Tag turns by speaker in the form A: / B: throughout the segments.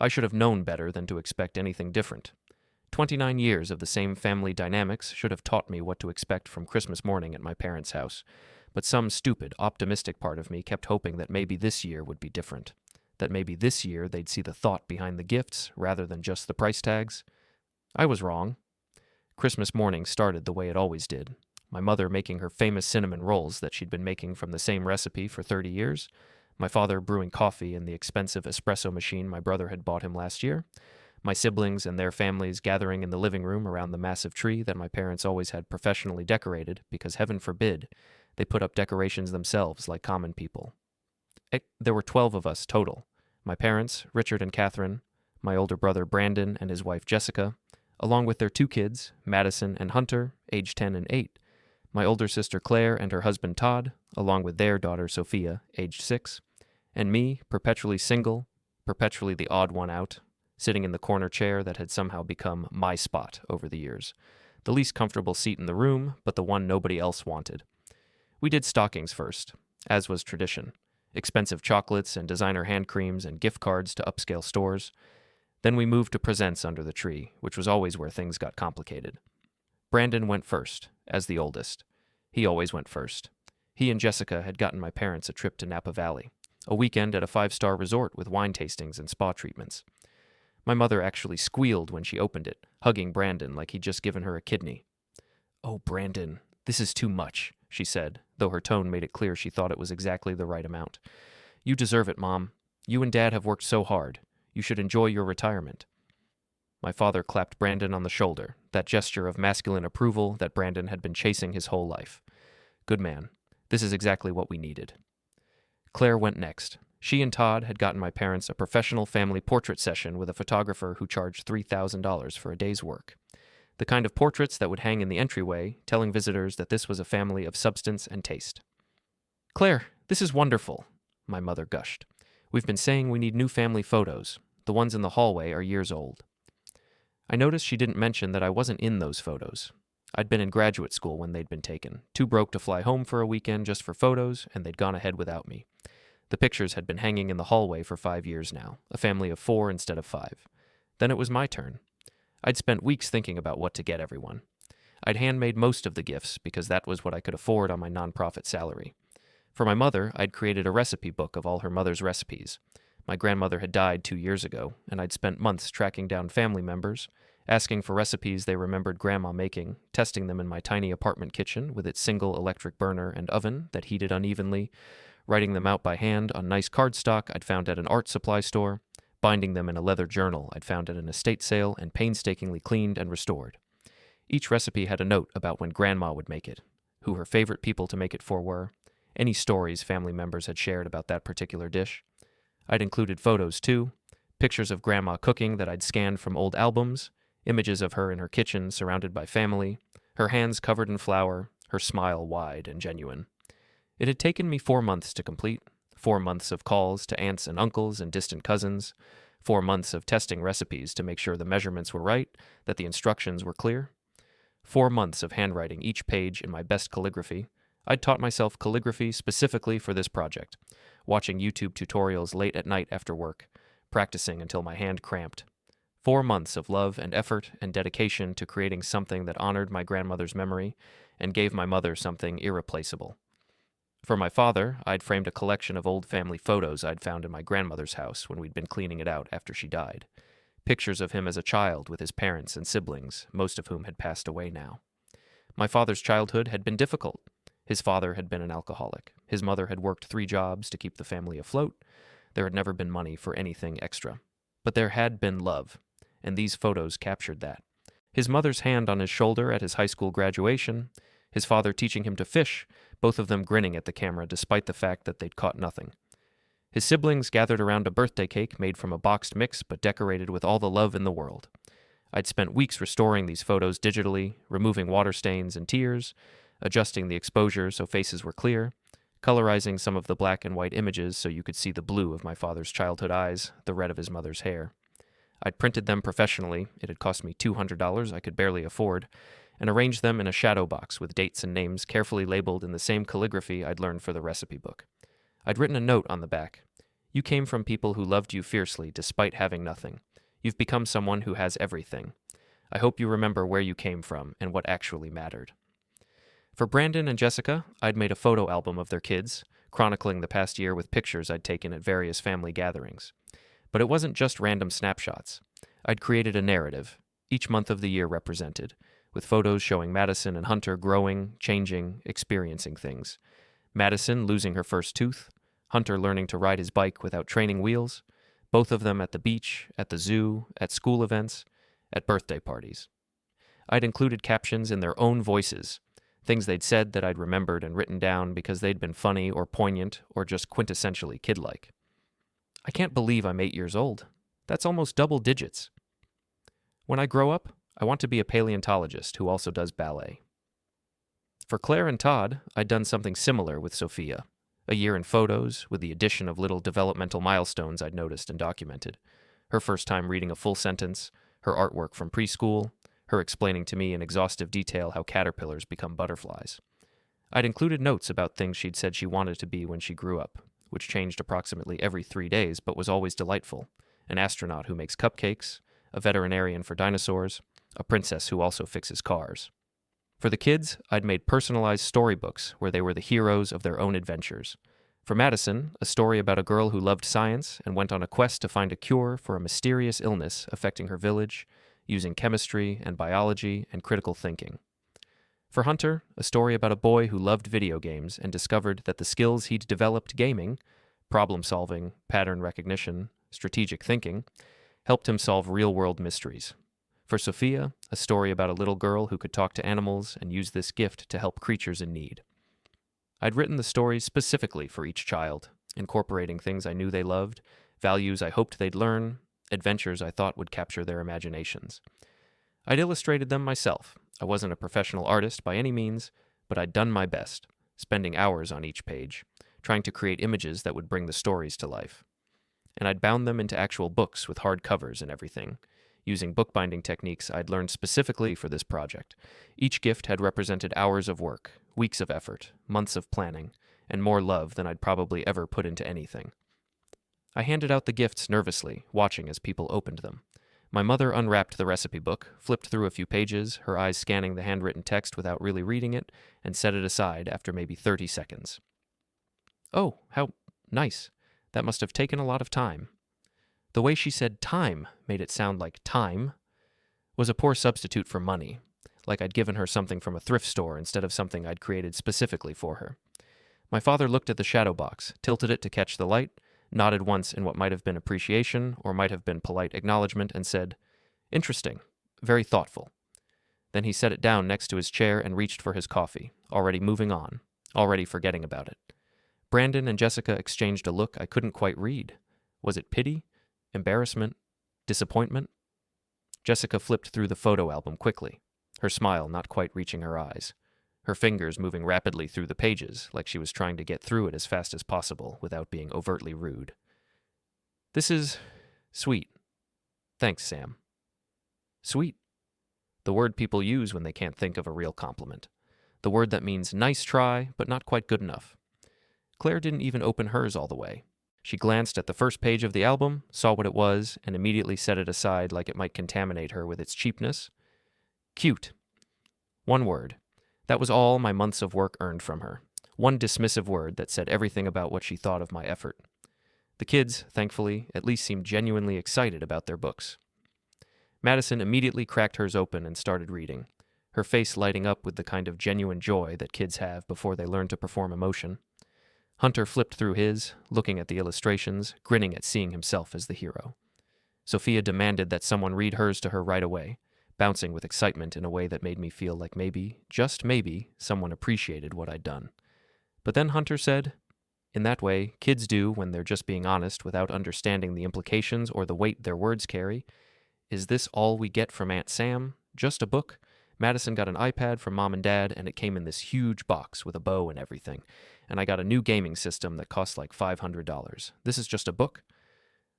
A: I should have known better than to expect anything different. 29 years of the same family dynamics should have taught me what to expect from Christmas morning at my parents' house, but some stupid, optimistic part of me kept hoping that maybe this year would be different, that maybe this year they'd see the thought behind the gifts rather than just the price tags. I was wrong. Christmas morning started the way it always did, my mother making her famous cinnamon rolls that she'd been making from the same recipe for 30 years, my father brewing coffee in the expensive espresso machine my brother had bought him last year, my siblings and their families gathering in the living room around the massive tree that my parents always had professionally decorated because, heaven forbid, they put up decorations themselves like common people. There were 12 of us total. My parents, Richard and Catherine, my older brother Brandon and his wife Jessica, along with their 2 kids, Madison and Hunter, aged 10 and 8, my older sister Claire and her husband Todd, along with their daughter Sophia, aged 6, and me, perpetually single, perpetually the odd one out, sitting in the corner chair that had somehow become my spot over the years, the least comfortable seat in the room, but the one nobody else wanted. We did stockings first, as was tradition, expensive chocolates and designer hand creams and gift cards to upscale stores. Then we moved to presents under the tree, which was always where things got complicated. Brandon went first, as the oldest. He always went first. He and Jessica had gotten my parents a trip to Napa Valley, a weekend at a 5-star resort with wine tastings and spa treatments. My mother actually squealed when she opened it, hugging Brandon like he'd just given her a kidney. "Oh, Brandon, this is too much," she said, though her tone made it clear she thought it was exactly the right amount. "You deserve it, Mom. You and Dad have worked so hard. You should enjoy your retirement." My father clapped Brandon on the shoulder, that gesture of masculine approval that Brandon had been chasing his whole life. "Good man. This is exactly what we needed." Claire went next. She and Todd had gotten my parents a professional family portrait session with a photographer who charged $3,000 for a day's work. The kind of portraits that would hang in the entryway, telling visitors that this was a family of substance and taste. "Claire, this is wonderful," my mother gushed. "We've been saying we need new family photos. The ones in the hallway are years old." I noticed she didn't mention that I wasn't in those photos. I'd been in graduate school when they'd been taken, too broke to fly home for a weekend just for photos, and they'd gone ahead without me. The pictures had been hanging in the hallway for 5 years now, a family of 4 instead of 5. Then it was my turn. I'd spent weeks thinking about what to get everyone. I'd handmade most of the gifts because that was what I could afford on my nonprofit salary. For my mother, I'd created a recipe book of all her mother's recipes. My grandmother had died 2 years ago, and I'd spent months tracking down family members, asking for recipes they remembered Grandma making, testing them in my tiny apartment kitchen with its single electric burner and oven that heated unevenly, writing them out by hand on nice cardstock I'd found at an art supply store, binding them in a leather journal I'd found at an estate sale and painstakingly cleaned and restored. Each recipe had a note about when Grandma would make it, who her favorite people to make it for were, any stories family members had shared about that particular dish. I'd included photos, too, pictures of Grandma cooking that I'd scanned from old albums, images of her in her kitchen surrounded by family, her hands covered in flour, her smile wide and genuine. It had taken me 4 months to complete, 4 months of calls to aunts and uncles and distant cousins, 4 months of testing recipes to make sure the measurements were right, that the instructions were clear, 4 months of handwriting each page in my best calligraphy. I'd taught myself calligraphy specifically for this project, watching YouTube tutorials late at night after work, practicing until my hand cramped. 4 months of love and effort and dedication to creating something that honored my grandmother's memory and gave my mother something irreplaceable. For my father, I'd framed a collection of old family photos I'd found in my grandmother's house when we'd been cleaning it out after she died. Pictures of him as a child with his parents and siblings, most of whom had passed away now. My father's childhood had been difficult. His father had been an alcoholic. His mother had worked 3 jobs to keep the family afloat. There had never been money for anything extra. But there had been love, and these photos captured that. His mother's hand on his shoulder at his high school graduation, his father teaching him to fish, both of them grinning at the camera despite the fact that they'd caught nothing. His siblings gathered around a birthday cake made from a boxed mix but decorated with all the love in the world. I'd spent weeks restoring these photos digitally, removing water stains and tears, adjusting the exposure so faces were clear, colorizing some of the black and white images so you could see the blue of my father's childhood eyes, the red of his mother's hair. I'd printed them professionally, it had cost me $200 I could barely afford, and arranged them in a shadow box with dates and names carefully labeled in the same calligraphy I'd learned for the recipe book. I'd written a note on the back. You came from people who loved you fiercely despite having nothing. You've become someone who has everything. I hope you remember where you came from and what actually mattered. For Brandon and Jessica, I'd made a photo album of their kids, chronicling the past year with pictures I'd taken at various family gatherings. But it wasn't just random snapshots. I'd created a narrative, each month of the year represented, with photos showing Madison and Hunter growing, changing, experiencing things. Madison losing her first tooth, Hunter learning to ride his bike without training wheels, both of them at the beach, at the zoo, at school events, at birthday parties. I'd included captions in their own voices, things they'd said that I'd remembered and written down because they'd been funny or poignant or just quintessentially kid-like. I can't believe I'm 8 years old. That's almost double digits. When I grow up, I want to be a paleontologist who also does ballet. For Claire and Todd, I'd done something similar with Sophia. A year in photos, with the addition of little developmental milestones I'd noticed and documented. Her first time reading a full sentence, her artwork from preschool, her explaining to me in exhaustive detail how caterpillars become butterflies. I'd included notes about things she'd said she wanted to be when she grew up, which changed approximately every 3 days but was always delightful. An astronaut who makes cupcakes, a veterinarian for dinosaurs, a princess who also fixes cars. For the kids, I'd made personalized storybooks where they were the heroes of their own adventures. For Madison, a story about a girl who loved science and went on a quest to find a cure for a mysterious illness affecting her village, using chemistry and biology and critical thinking. For Hunter, a story about a boy who loved video games and discovered that the skills he'd developed gaming, problem-solving, pattern recognition, strategic thinking, helped him solve real-world mysteries. For Sophia, a story about a little girl who could talk to animals and use this gift to help creatures in need. I'd written the stories specifically for each child, incorporating things I knew they loved, values I hoped they'd learn, adventures I thought would capture their imaginations. I'd illustrated them myself. I wasn't a professional artist by any means, but I'd done my best, spending hours on each page, trying to create images that would bring the stories to life. And I'd bound them into actual books with hard covers and everything, using bookbinding techniques I'd learned specifically for this project. Each gift had represented hours of work, weeks of effort, months of planning, and more love than I'd probably ever put into anything. I handed out the gifts nervously, watching as people opened them. My mother unwrapped the recipe book, flipped through a few pages, her eyes scanning the handwritten text without really reading it, and set it aside after maybe 30 seconds. "Oh, how nice. That must have taken a lot of time." The way she said time made it sound like time was a poor substitute for money, like I'd given her something from a thrift store instead of something I'd created specifically for her. My father looked at the shadow box, tilted it to catch the light, nodded once in what might have been appreciation or might have been polite acknowledgement, and said, "Interesting, very thoughtful." Then he set it down next to his chair and reached for his coffee, already moving on, already forgetting about it. Brandon and Jessica exchanged a look I couldn't quite read. Was it pity? Embarrassment? Disappointment? Jessica flipped through the photo album quickly, her smile not quite reaching her eyes, her fingers moving rapidly through the pages like she was trying to get through it as fast as possible without being overtly rude. "This is sweet. Thanks, Sam." Sweet. The word people use when they can't think of a real compliment. The word that means nice try, but not quite good enough. Claire didn't even open hers all the way. She glanced at the first page of the album, saw what it was, and immediately set it aside like it might contaminate her with its cheapness. Cute. One word. That was all my months of work earned from her. One dismissive word that said everything about what she thought of my effort. The kids, thankfully, at least seemed genuinely excited about their books. Madison immediately cracked hers open and started reading, her face lighting up with the kind of genuine joy that kids have before they learn to perform emotion. Hunter flipped through his, looking at the illustrations, grinning at seeing himself as the hero. Sophia demanded that someone read hers to her right away, bouncing with excitement in a way that made me feel like maybe, just maybe, someone appreciated what I'd done. But then Hunter said, "In that way, kids do when they're just being honest without understanding the implications or the weight their words carry. Is this all we get from Aunt Sam? Just a book? Madison got an iPad from Mom and Dad, and it came in this huge box with a bow and everything. And I got a new gaming system that cost like $500. This is just a book?"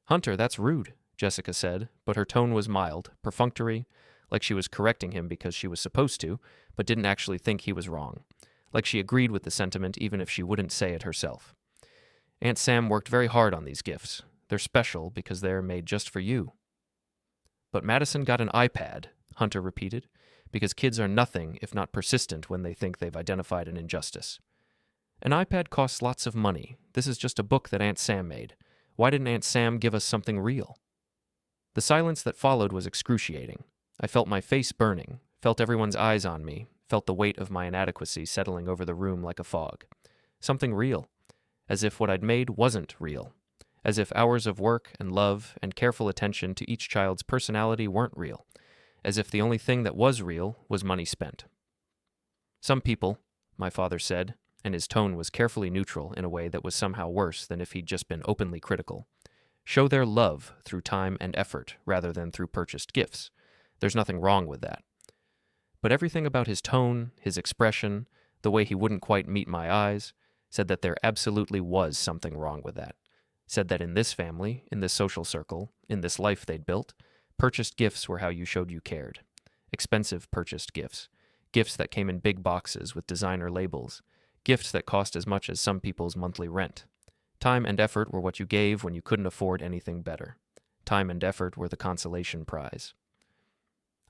A: "Hunter, that's rude," Jessica said, but her tone was mild, perfunctory, like she was correcting him because she was supposed to, but didn't actually think he was wrong. Like she agreed with the sentiment even if she wouldn't say it herself. Aunt Sam worked very hard on these gifts. They're special because they're made just for you. But Madison got an iPad, Hunter repeated, because kids are nothing if not persistent when they think they've identified an injustice. An iPad costs lots of money. This is just a book that Aunt Sam made. Why didn't Aunt Sam give us something real? The silence that followed was excruciating. I felt my face burning, felt everyone's eyes on me, felt the weight of my inadequacy settling over the room like a fog. Something real. As if what I'd made wasn't real. As if hours of work and love and careful attention to each child's personality weren't real. As if the only thing that was real was money spent. Some people, my father said, and his tone was carefully neutral in a way that was somehow worse than if he'd just been openly critical, show their love through time and effort rather than through purchased gifts. There's nothing wrong with that. But everything about his tone, his expression, the way he wouldn't quite meet my eyes, said that there absolutely was something wrong with that. Said that in this family, in this social circle, in this life they'd built, purchased gifts were how you showed you cared. Expensive purchased gifts. Gifts that came in big boxes with designer labels. Gifts that cost as much as some people's monthly rent. Time and effort were what you gave when you couldn't afford anything better. Time and effort were the consolation prize.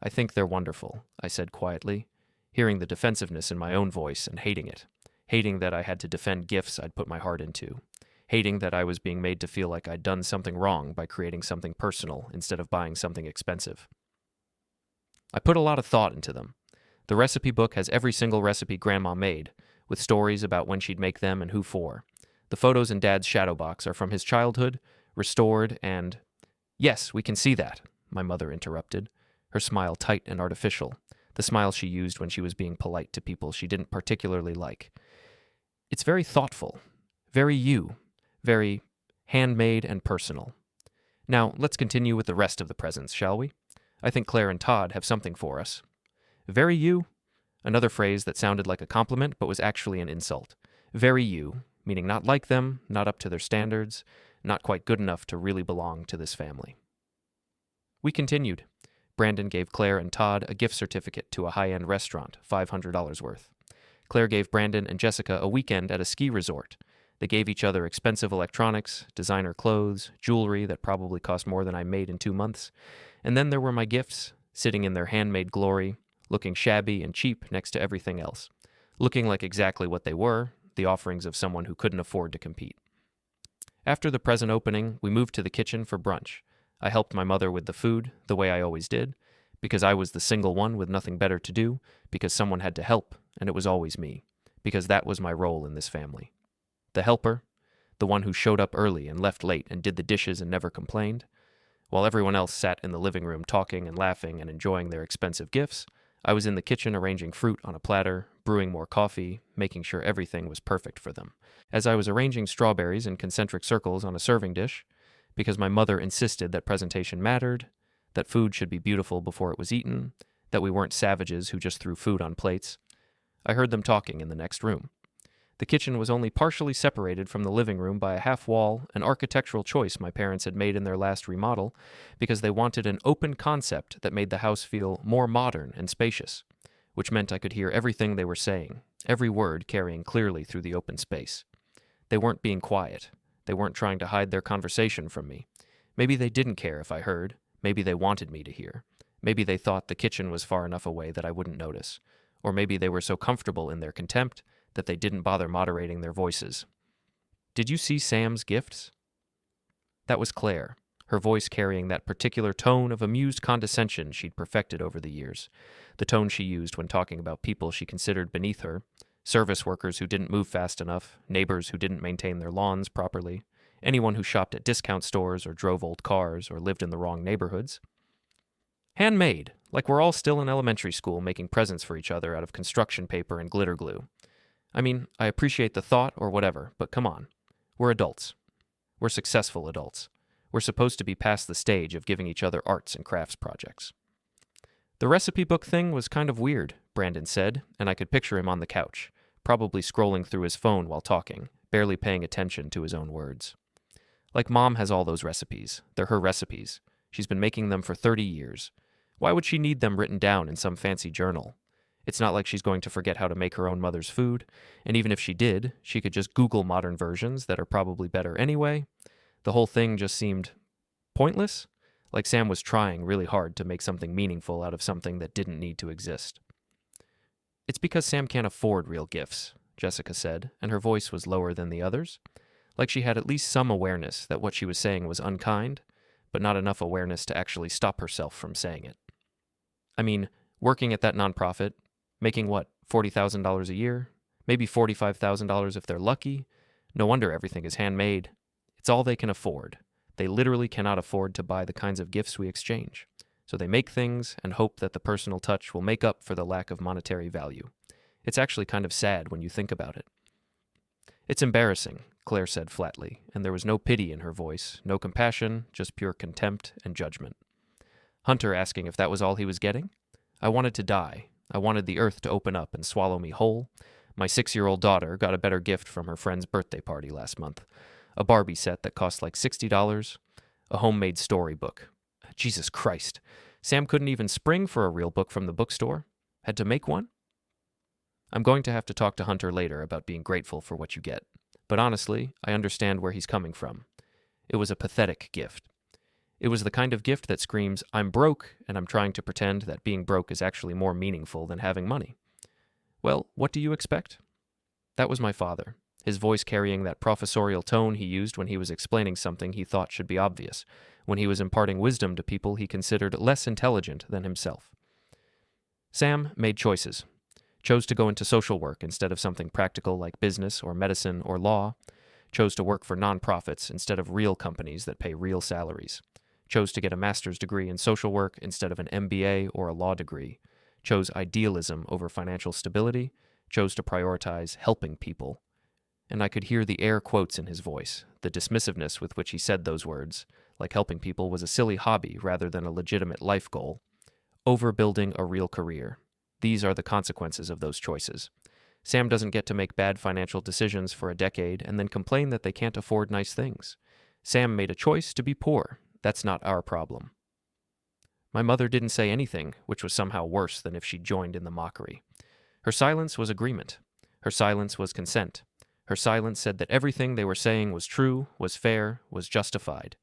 A: I think they're wonderful, I said quietly, hearing the defensiveness in my own voice and hating it. Hating that I had to defend gifts I'd put my heart into. Hating that I was being made to feel like I'd done something wrong by creating something personal instead of buying something expensive. I put a lot of thought into them. The recipe book has every single recipe Grandma made, with stories about when she'd make them and who for. The photos in Dad's shadow box are from his childhood, restored, and... Yes, we can see that, my mother interrupted, her smile tight and artificial, the smile she used when she was being polite to people she didn't particularly like. It's very thoughtful, very you, very handmade and personal. Now, let's continue with the rest of the presents, shall we? I think Claire and Todd have something for us. Very you? Another phrase that sounded like a compliment but was actually an insult. Very you, meaning not like them, not up to their standards, not quite good enough to really belong to this family. We continued. Brandon gave Claire and Todd a gift certificate to a high-end restaurant, $500 worth. Claire gave Brandon and Jessica a weekend at a ski resort. They gave each other expensive electronics, designer clothes, jewelry that probably cost more than I made in 2 months. And then there were my gifts, sitting in their handmade glory, looking shabby and cheap next to everything else. Looking like exactly what they were, the offerings of someone who couldn't afford to compete. After the present opening, we moved to the kitchen for brunch. I helped my mother with the food, the way I always did, because I was the single one with nothing better to do, because someone had to help, and it was always me, because that was my role in this family. The helper, the one who showed up early and left late and did the dishes and never complained, while everyone else sat in the living room talking and laughing and enjoying their expensive gifts, I was in the kitchen arranging fruit on a platter, brewing more coffee, making sure everything was perfect for them. As I was arranging strawberries in concentric circles on a serving dish, because my mother insisted that presentation mattered, that food should be beautiful before it was eaten, that we weren't savages who just threw food on plates, I heard them talking in the next room. The kitchen was only partially separated from the living room by a half wall, an architectural choice my parents had made in their last remodel, because they wanted an open concept that made the house feel more modern and spacious, which meant I could hear everything they were saying, every word carrying clearly through the open space. They weren't being quiet. They weren't trying to hide their conversation from me. Maybe they didn't care if I heard. Maybe they wanted me to hear. Maybe they thought the kitchen was far enough away that I wouldn't notice. Or maybe they were so comfortable in their contempt that they didn't bother moderating their voices. Did you see Sam's gifts? That was Claire, her voice carrying that particular tone of amused condescension she'd perfected over the years, the tone she used when talking about people she considered beneath her, service workers who didn't move fast enough, neighbors who didn't maintain their lawns properly, anyone who shopped at discount stores or drove old cars or lived in the wrong neighborhoods. Handmade, like we're all still in elementary school making presents for each other out of construction paper and glitter glue. I mean, I appreciate the thought or whatever, but come on. We're adults. We're successful adults. We're supposed to be past the stage of giving each other arts and crafts projects. The recipe book thing was kind of weird, Brandon said, and I could picture him on the couch, probably scrolling through his phone while talking, barely paying attention to his own words. Like Mom has all those recipes. They're her recipes. She's been making them for 30 years. Why would she need them written down in some fancy journal? It's not like she's going to forget how to make her own mother's food, and even if she did, she could just Google modern versions that are probably better anyway. The whole thing just seemed pointless, like Sam was trying really hard to make something meaningful out of something that didn't need to exist. It's because Sam can't afford real gifts, Jessica said, and her voice was lower than the others, like she had at least some awareness that what she was saying was unkind, but not enough awareness to actually stop herself from saying it. I mean, working at that nonprofit, making what, $40,000 a year? Maybe $45,000 if they're lucky? No wonder everything is handmade. It's all they can afford. They literally cannot afford to buy the kinds of gifts we exchange. So they make things and hope that the personal touch will make up for the lack of monetary value. It's actually kind of sad when you think about it. It's embarrassing, Claire said flatly, and there was no pity in her voice, no compassion, just pure contempt and judgment. Hunter asking if that was all he was getting? I wanted to die. I wanted the earth to open up and swallow me whole. My 6-year-old daughter got a better gift from her friend's birthday party last month. A Barbie set that cost like $60, a homemade storybook. Jesus Christ. Sam couldn't even spring for a real book from the bookstore. Had to make one? I'm going to have to talk to Hunter later about being grateful for what you get. But honestly, I understand where he's coming from. It was a pathetic gift. It was the kind of gift that screams, I'm broke, and I'm trying to pretend that being broke is actually more meaningful than having money. Well, what do you expect? That was my father, his voice carrying that professorial tone he used when he was explaining something he thought should be obvious, when he was imparting wisdom to people he considered less intelligent than himself. Sam made choices. Chose to go into social work instead of something practical like business or medicine or law. Chose to work for nonprofits instead of real companies that pay real salaries. Chose to get a master's degree in social work instead of an MBA or a law degree. Chose idealism over financial stability. Chose to prioritize helping people. And I could hear the air quotes in his voice, the dismissiveness with which he said those words, like helping people was a silly hobby rather than a legitimate life goal. Overbuilding a real career. These are the consequences of those choices. Sam doesn't get to make bad financial decisions for a decade and then complain that they can't afford nice things. Sam made a choice to be poor. That's not our problem. My mother didn't say anything, which was somehow worse than if she'd joined in the mockery. Her silence was agreement. Her silence was consent. Her silence said that everything they were saying was true, was fair, was justified.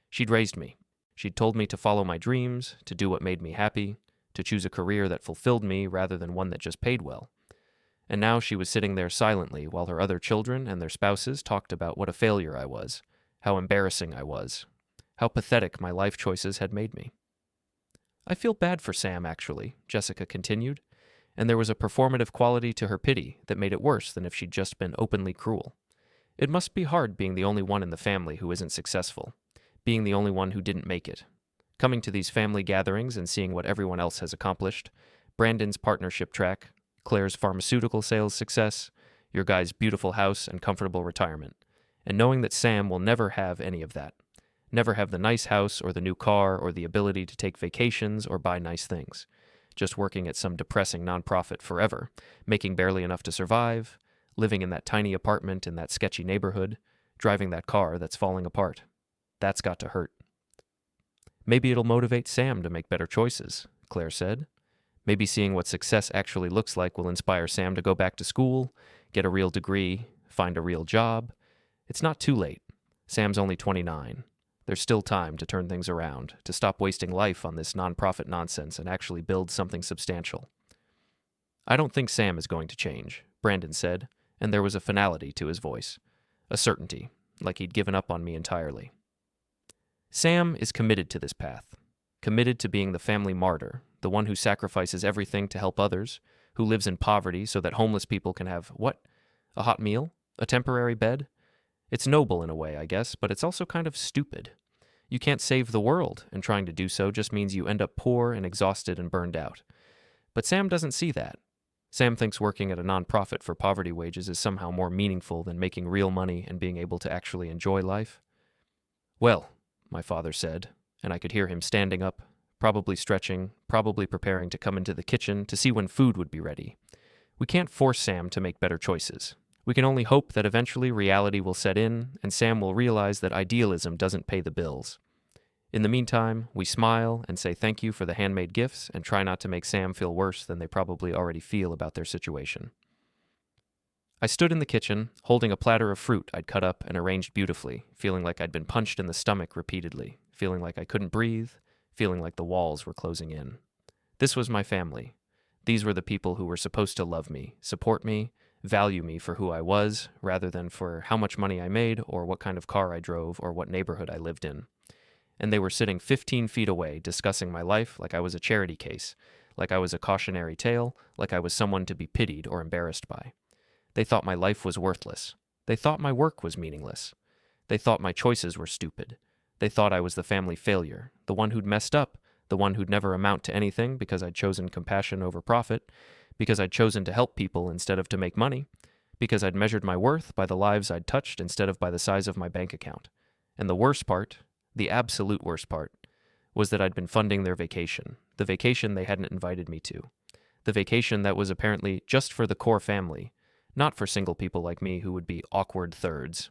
A: She'd raised me. She'd told me to follow my dreams, to do what made me happy, to choose a career that fulfilled me rather than one that just paid well. And now she was sitting there silently while her other children and their spouses talked about what a failure I was, how embarrassing I was, how pathetic my life choices had made me. I feel bad for Sam, actually, Jessica continued, and there was a performative quality to her pity that made it worse than if she'd just been openly cruel. It must be hard being the only one in the family who isn't successful, being the only one who didn't make it. Coming to these family gatherings and seeing what everyone else has accomplished, Brandon's partnership track, Claire's pharmaceutical sales success, your guy's beautiful house and comfortable retirement, and knowing that Sam will never have any of that. Never have the nice house or the new car or the ability to take vacations or buy nice things. Just working at some depressing nonprofit forever, making barely enough to survive, living in that tiny apartment in that sketchy neighborhood, driving that car that's falling apart. That's got to hurt. Maybe it'll motivate Sam to make better choices, Claire said. Maybe seeing what success actually looks like will inspire Sam to go back to school, get a real degree, find a real job. It's not too late. Sam's only 29. There's still time to turn things around, to stop wasting life on this nonprofit nonsense and actually build something substantial. I don't think Sam is going to change, Brandon said, and there was a finality to his voice. A certainty, like he'd given up on me entirely. Sam is committed to this path, committed to being the family martyr, the one who sacrifices everything to help others, who lives in poverty so that homeless people can have, what? A hot meal? A temporary bed? It's noble in a way, I guess, but it's also kind of stupid. You can't save the world, and trying to do so just means you end up poor and exhausted and burned out. But Sam doesn't see that. Sam thinks working at a nonprofit for poverty wages is somehow more meaningful than making real money and being able to actually enjoy life. Well, my father said, and I could hear him standing up, probably stretching, probably preparing to come into the kitchen to see when food would be ready. We can't force Sam to make better choices. We can only hope that eventually reality will set in, and Sam will realize that idealism doesn't pay the bills. In the meantime, we smile and say thank you for the handmade gifts and try not to make Sam feel worse than they probably already feel about their situation. I stood in the kitchen, holding a platter of fruit I'd cut up and arranged beautifully, feeling like I'd been punched in the stomach repeatedly, feeling like I couldn't breathe, feeling like the walls were closing in. This was my family. These were the people who were supposed to love me, support me, value me for who I was, rather than for how much money I made or what kind of car I drove or what neighborhood I lived in. And they were sitting 15 feet away discussing my life like I was a charity case, like I was a cautionary tale, like I was someone to be pitied or embarrassed by. They thought my life was worthless. They thought my work was meaningless. They thought my choices were stupid. They thought I was the family failure, the one who'd messed up, the one who'd never amount to anything because I'd chosen compassion over profit, because I'd chosen to help people instead of to make money, because I'd measured my worth by the lives I'd touched instead of by the size of my bank account. And the worst part, the absolute worst part, was that I'd been funding their vacation, the vacation they hadn't invited me to, the vacation that was apparently just for the core family, not for single people like me who would be awkward thirds.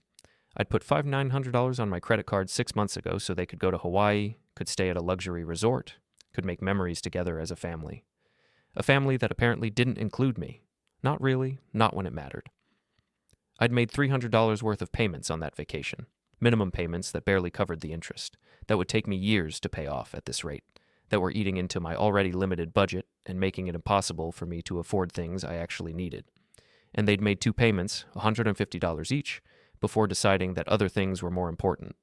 A: I'd put $900 on my credit card 6 months ago so they could go to Hawaii, could stay at a luxury resort, could make memories together as a family. A family that apparently didn't include me. Not really, not when it mattered. I'd made $300 worth of payments on that vacation, minimum payments that barely covered the interest, that would take me years to pay off at this rate, that were eating into my already limited budget and making it impossible for me to afford things I actually needed. And they'd made 2 payments, $150 each, before deciding that other things were more important,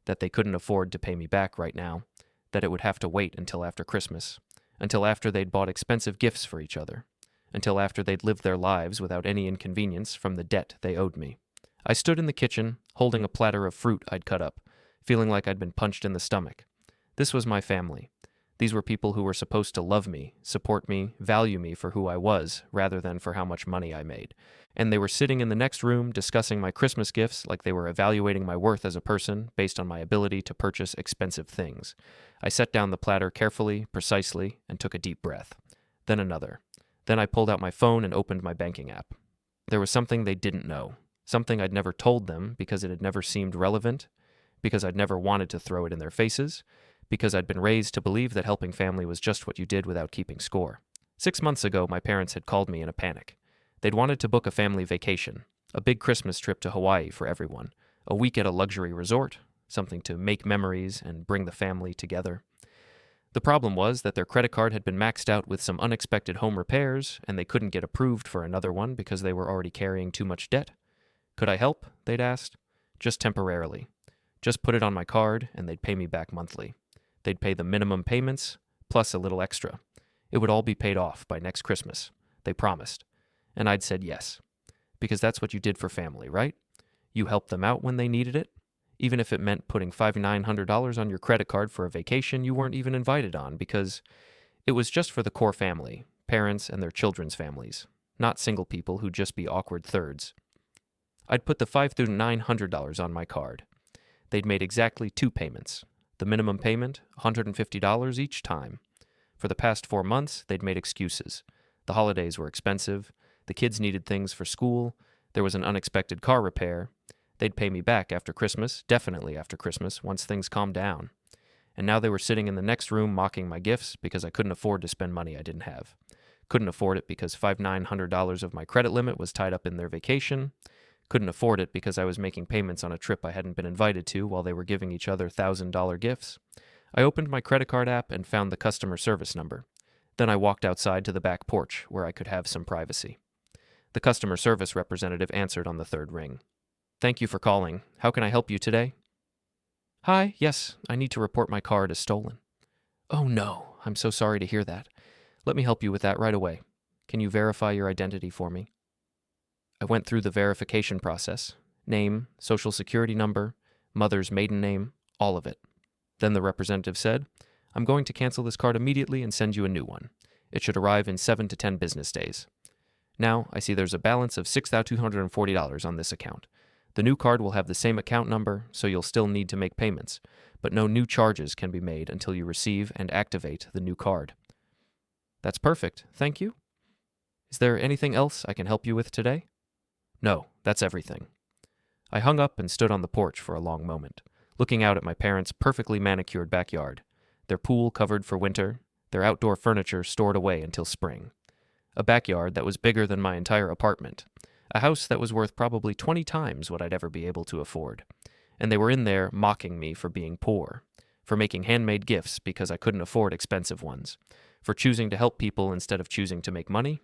A: that they couldn't afford to pay me back right now, that it would have to wait until after Christmas, until after they'd bought expensive gifts for each other, until after they'd lived their lives without any inconvenience from the debt they owed me. I stood in the kitchen, holding a platter of fruit I'd cut up, feeling like I'd been punched in the stomach. This was my family. These were people who were supposed to love me, support me, value me for who I was, rather than for how much money I made. And they were sitting in the next room discussing my Christmas gifts like they were evaluating my worth as a person based on my ability to purchase expensive things. I set down the platter carefully, precisely, and took a deep breath. Then another. Then I pulled out my phone and opened my banking app. There was something they didn't know, something I'd never told them because it had never seemed relevant, because I'd never wanted to throw it in their faces, because I'd been raised to believe that helping family was just what you did without keeping score. 6 months ago, my parents had called me in a panic. They'd wanted to book a family vacation, a big Christmas trip to Hawaii for everyone, a week at a luxury resort, something to make memories and bring the family together. The problem was that their credit card had been maxed out with some unexpected home repairs, and they couldn't get approved for another one because they were already carrying too much debt. Could I help? They'd asked. Just temporarily. Just put it on my card, and they'd pay me back monthly. They'd pay the minimum payments, plus a little extra. It would all be paid off by next Christmas. They promised. And I'd said yes. Because that's what you did for family, right? You helped them out when they needed it, even if it meant putting $900 on your credit card for a vacation you weren't even invited on, because it was just for the core family, parents and their children's families, not single people who'd just be awkward thirds. I'd put the $500 through $900 on my card. They'd made exactly 2 payments. The minimum payment, $150 each time. For the past 4 months, they'd made excuses. The holidays were expensive. The kids needed things for school. There was an unexpected car repair. They'd pay me back after Christmas, definitely after Christmas, once things calmed down. And now they were sitting in the next room mocking my gifts because I couldn't afford to spend money I didn't have. Couldn't afford it because $900 of my credit limit was tied up in their vacation. Couldn't afford it because I was making payments on a trip I hadn't been invited to while they were giving each other $1,000 gifts. I opened my credit card app and found the customer service number. Then I walked outside to the back porch where I could have some privacy. The customer service representative answered on the 3rd ring. Thank you for calling. How can I help you today? Hi, yes, I need to report my card as stolen. Oh no, I'm so sorry to hear that. Let me help you with that right away. Can you verify your identity for me? I went through the verification process. Name, social security number, mother's maiden name, all of it. Then the representative said, I'm going to cancel this card immediately and send you a new one. It should arrive in 7 to 10 business days. Now, I see there's a balance of $6,240 on this account. The new card will have the same account number, so you'll still need to make payments, but no new charges can be made until you receive and activate the new card. That's perfect, thank you. Is there anything else I can help you with today? No, that's everything. I hung up and stood on the porch for a long moment, looking out at my parents' perfectly manicured backyard, their pool covered for winter, their outdoor furniture stored away until spring. A backyard that was bigger than my entire apartment, a house that was worth probably 20 times what I'd ever be able to afford. And they were in there mocking me for being poor, for making handmade gifts because I couldn't afford expensive ones, for choosing to help people instead of choosing to make money.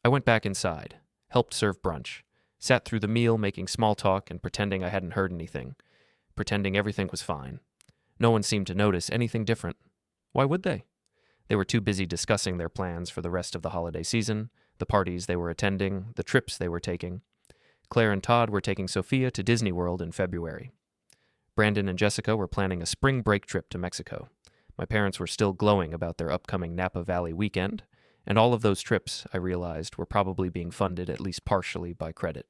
A: I went back inside, helped serve brunch, sat through the meal making small talk and pretending I hadn't heard anything, pretending everything was fine. No one seemed to notice anything different. Why would they? They were too busy discussing their plans for the rest of the holiday season, the parties they were attending, the trips they were taking. Claire and Todd were taking Sophia to Disney World in February. Brandon and Jessica were planning a spring break trip to Mexico. My parents were still glowing about their upcoming Napa Valley weekend, and all of those trips, I realized, were probably being funded at least partially by credit.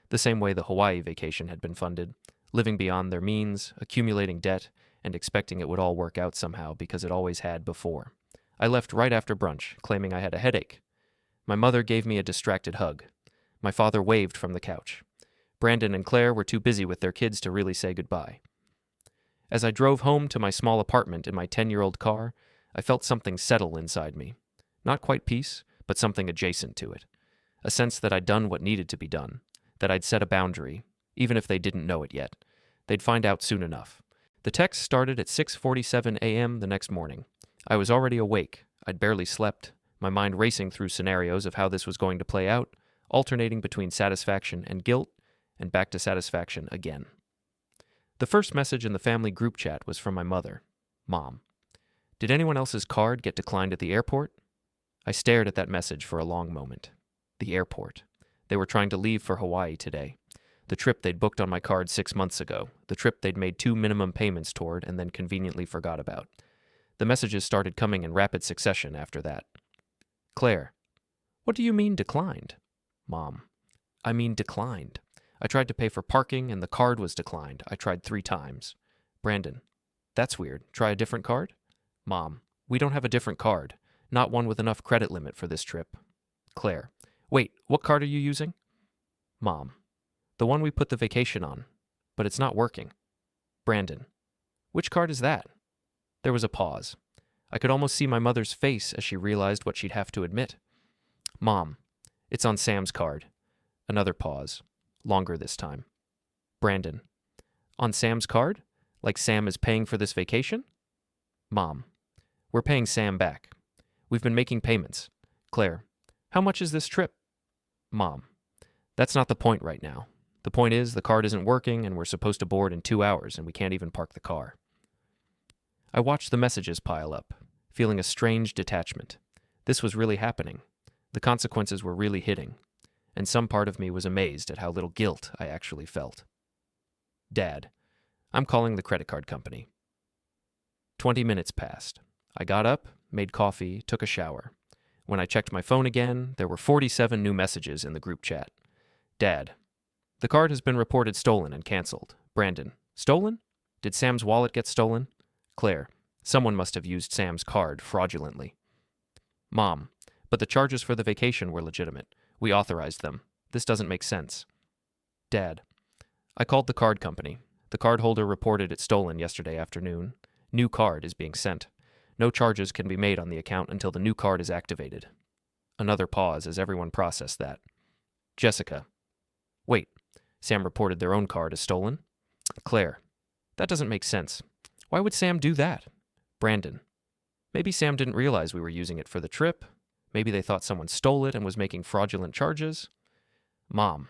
A: The same way the Hawaii vacation had been funded, living beyond their means, accumulating debt, and expecting it would all work out somehow because it always had before. I left right after brunch, claiming I had a headache. My mother gave me a distracted hug. My father waved from the couch. Brandon and Claire were too busy with their kids to really say goodbye. As I drove home to my small apartment in my 10-year-old car, I felt something settle inside me. Not quite peace, but something adjacent to it. A sense that I'd done what needed to be done, that I'd set a boundary, even if they didn't know it yet. They'd find out soon enough. The text started at 6:47 a.m. the next morning. I was already awake. I'd barely slept, my mind racing through scenarios of how this was going to play out, alternating between satisfaction and guilt, and back to satisfaction again. The first message in the family group chat was from my mother. Mom. Did anyone else's card get declined at the airport? I stared at that message for a long moment. The airport. They were trying to leave for Hawaii today. The trip they'd booked on my card 6 months ago. The trip they'd made 2 minimum payments toward and then conveniently forgot about. The messages started coming in rapid succession after that. Claire. What do you mean declined? Mom. I mean declined. I tried to pay for parking and the card was declined. I tried 3 times. Brandon. That's weird. Try a different card? Mom. We don't have a different card. Not one with enough credit limit for this trip. Claire. Wait, what card are you using? Mom. The one we put the vacation on. But it's not working. Brandon. Which card is that? There was a pause. I could almost see my mother's face as she realized what she'd have to admit. Mom. It's on Sam's card. Another pause. Longer this time. Brandon. On Sam's card? Like Sam is paying for this vacation? Mom. We're paying Sam back. We've been making payments. Claire. How much is this trip? Mom. That's not the point right now. The point is the card isn't working and we're supposed to board in 2 hours and we can't even park the car. I watched the messages pile up, feeling a strange detachment. This was really happening. The consequences were really hitting. And some part of me was amazed at how little guilt I actually felt. Dad. I'm calling the credit card company. 20 minutes passed. I got up, made coffee, took a shower. When I checked my phone again, there were 47 new messages in the group chat. Dad. The card has been reported stolen and canceled. Brandon. Stolen? Did Sam's wallet get stolen? Claire. Someone must have used Sam's card fraudulently. Mom. But the charges for the vacation were legitimate. We authorized them. This doesn't make sense. Dad. I called the card company. The cardholder reported it stolen yesterday afternoon. New card is being sent. No charges can be made on the account until the new card is activated. Another pause as everyone processed that. Jessica. Wait. Sam reported their own card as stolen? Claire. That doesn't make sense. Why would Sam do that? Brandon. Maybe Sam didn't realize we were using it for the trip. Maybe they thought someone stole it and was making fraudulent charges. Mom.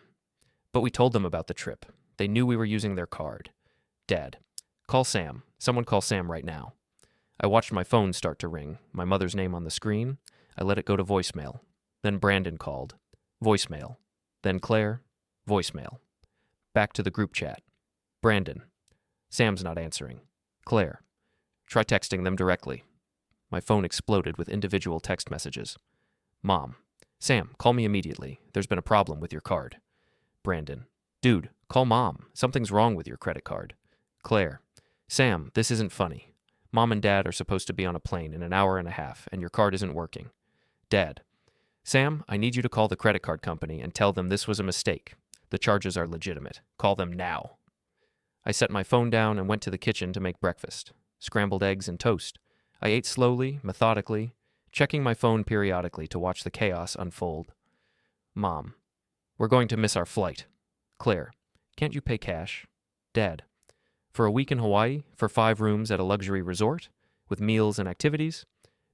A: But we told them about the trip. They knew we were using their card. Dad. Call Sam. Someone call Sam right now. I watched my phone start to ring, my mother's name on the screen. I let it go to voicemail. Then Brandon called. Voicemail. Then Claire. Voicemail. Back to the group chat. Brandon. Sam's not answering. Claire. Try texting them directly. My phone exploded with individual text messages. Mom. Sam, call me immediately. There's been a problem with your card. Brandon. Dude, call Mom. Something's wrong with your credit card. Claire. Sam, this isn't funny. Mom and Dad are supposed to be on a plane in an hour and a half, and your card isn't working. Dad. Sam, I need you to call the credit card company and tell them this was a mistake. The charges are legitimate. Call them now. I set my phone down and went to the kitchen to make breakfast. Scrambled eggs and toast. I ate slowly, methodically, checking my phone periodically to watch the chaos unfold. Mom, we're going to miss our flight. Claire, can't you pay cash? Dad, for a week in Hawaii, for 5 rooms at a luxury resort, with meals and activities?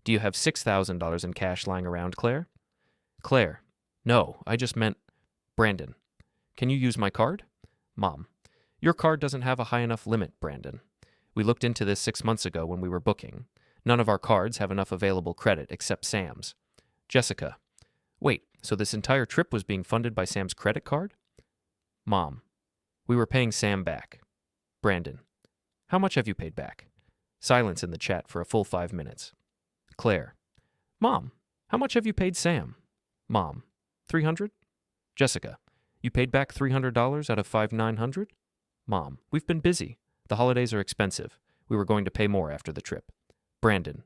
A: Do you have $6,000 in cash lying around, Claire? Claire, no, I just meant... Brandon, can you use my card? Mom, your card doesn't have a high enough limit, Brandon. We looked into this 6 months ago when we were booking. None of our cards have enough available credit except Sam's. Jessica, wait, so this entire trip was being funded by Sam's credit card? Mom, we were paying Sam back. Brandon, how much have you paid back? Silence in the chat for a full 5 minutes. Claire, Mom, how much have you paid Sam? Mom, $300? Jessica, you paid back $300 out of $5,900? Mom, we've been busy. The holidays are expensive. We were going to pay more after the trip. Brandon,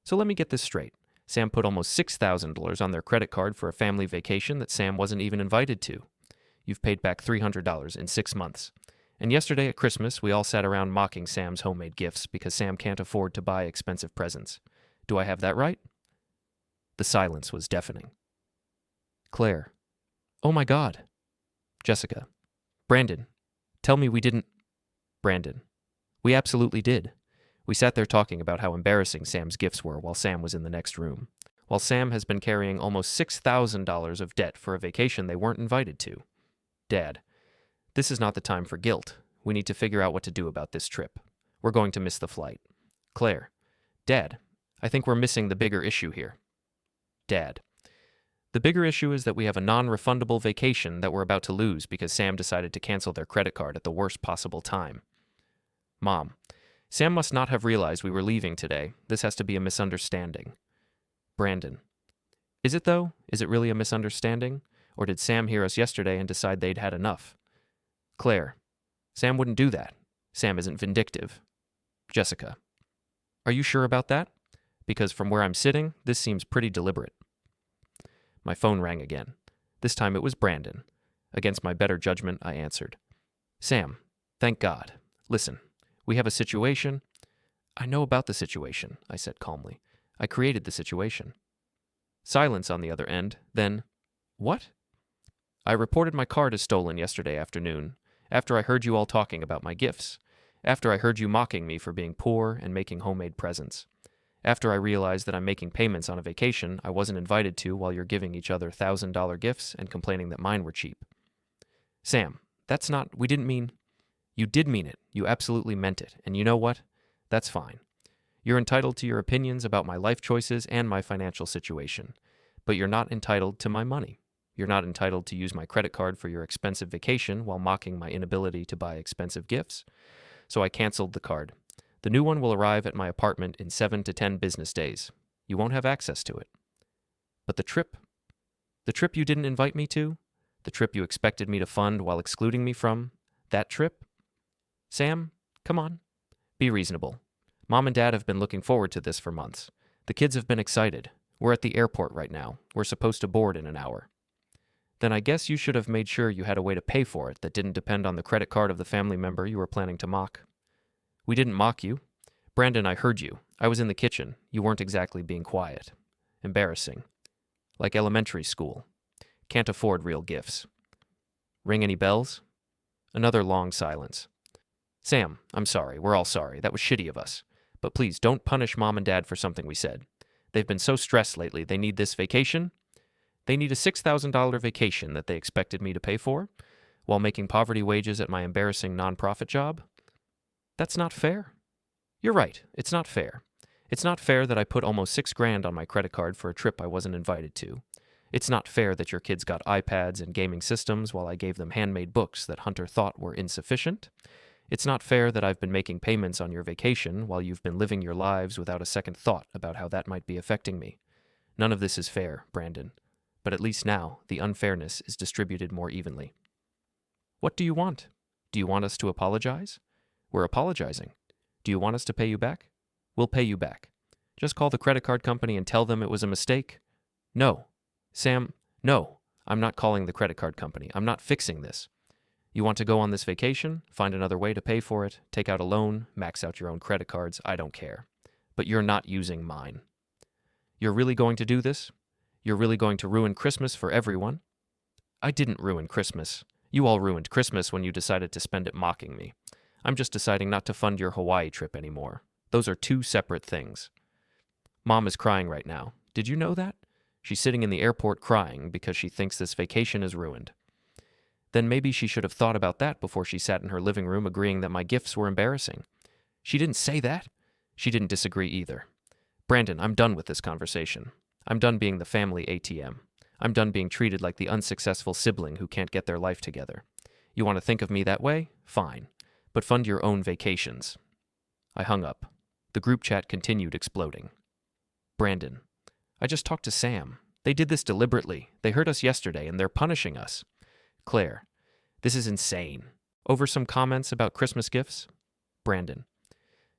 A: so let me get this straight. Sam put almost $6,000 on their credit card for a family vacation that Sam wasn't even invited to. You've paid back $300 in 6 months. And yesterday at Christmas, we all sat around mocking Sam's homemade gifts because Sam can't afford to buy expensive presents. Do I have that right? The silence was deafening. Claire, oh my God. Jessica, Brandon, tell me we didn't... Brandon, we absolutely did. We sat there talking about how embarrassing Sam's gifts were while Sam was in the next room, while Sam has been carrying almost $6,000 of debt for a vacation they weren't invited to. Dad, this is not the time for guilt. We need to figure out what to do about this trip. We're going to miss the flight. Claire, Dad, I think we're missing the bigger issue here. Dad, the bigger issue is that we have a non-refundable vacation that we're about to lose because Sam decided to cancel their credit card at the worst possible time. Mom, Sam must not have realized we were leaving today. This has to be a misunderstanding. Brandon, is it though? Is it really a misunderstanding? Or did Sam hear us yesterday and decide they'd had enough? Claire, Sam wouldn't do that. Sam isn't vindictive. Jessica, are you sure about that? Because from where I'm sitting, this seems pretty deliberate. My phone rang again. This time it was Brandon. Against my better judgment, I answered. Sam, thank God. Listen, we have a situation. I know about the situation, I said calmly. I created the situation. Silence on the other end, then, what? I reported my card as stolen yesterday afternoon, after I heard you all talking about my gifts, after I heard you mocking me for being poor and making homemade presents, after I realized that I'm making payments on a vacation I wasn't invited to while you're giving each other $1,000 gifts and complaining that mine were cheap. Sam, that's not, we didn't mean... You did mean it. You absolutely meant it. And you know what? That's fine. You're entitled to your opinions about my life choices and my financial situation, but you're not entitled to my money. You're not entitled to use my credit card for your expensive vacation while mocking my inability to buy expensive gifts. So I canceled the card. The new one will arrive at my apartment in 7 to 10 business days. You won't have access to it. But the trip you didn't invite me to, the trip you expected me to fund while excluding me from, that trip? Sam, come on. Be reasonable. Mom and Dad have been looking forward to this for months. The kids have been excited. We're at the airport right now. We're supposed to board in an hour. Then I guess you should have made sure you had a way to pay for it that didn't depend on the credit card of the family member you were planning to mock. We didn't mock you. Brandon, I heard you. I was in the kitchen. You weren't exactly being quiet. Embarrassing. Like elementary school. Can't afford real gifts. Ring any bells? Another long silence. Sam, I'm sorry. We're all sorry. That was shitty of us. But please, don't punish Mom and Dad for something we said. They've been so stressed lately. They need this vacation. They need a $6,000 vacation that they expected me to pay for, while making poverty wages at my embarrassing nonprofit job. That's not fair. You're right. It's not fair. It's not fair that I put almost $6,000 on my credit card for a trip I wasn't invited to. It's not fair that your kids got iPads and gaming systems while I gave them handmade books that Hunter thought were insufficient. It's not fair that I've been making payments on your vacation while you've been living your lives without a second thought about how that might be affecting me. None of this is fair, Brandon. But at least now, the unfairness is distributed more evenly. What do you want? Do you want us to apologize? We're apologizing. Do you want us to pay you back? We'll pay you back. Just call the credit card company and tell them it was a mistake? No. Sam, no. I'm not calling the credit card company. I'm not fixing this. You want to go on this vacation? Find another way to pay for it, take out a loan, max out your own credit cards, I don't care. But you're not using mine. You're really going to do this? You're really going to ruin Christmas for everyone? I didn't ruin Christmas. You all ruined Christmas when you decided to spend it mocking me. I'm just deciding not to fund your Hawaii trip anymore. Those are two separate things. Mom is crying right now. Did you know that? She's sitting in the airport crying because she thinks this vacation is ruined. Then maybe she should have thought about that before she sat in her living room agreeing that my gifts were embarrassing. She didn't say that. She didn't disagree either. Brandon, I'm done with this conversation. I'm done being the family ATM. I'm done being treated like the unsuccessful sibling who can't get their life together. You want to think of me that way? Fine. But fund your own vacations. I hung up. The group chat continued exploding. Brandon, I just talked to Sam. They did this deliberately. They hurt us yesterday and they're punishing us. Claire, this is insane. Over some comments about Christmas gifts? Brandon,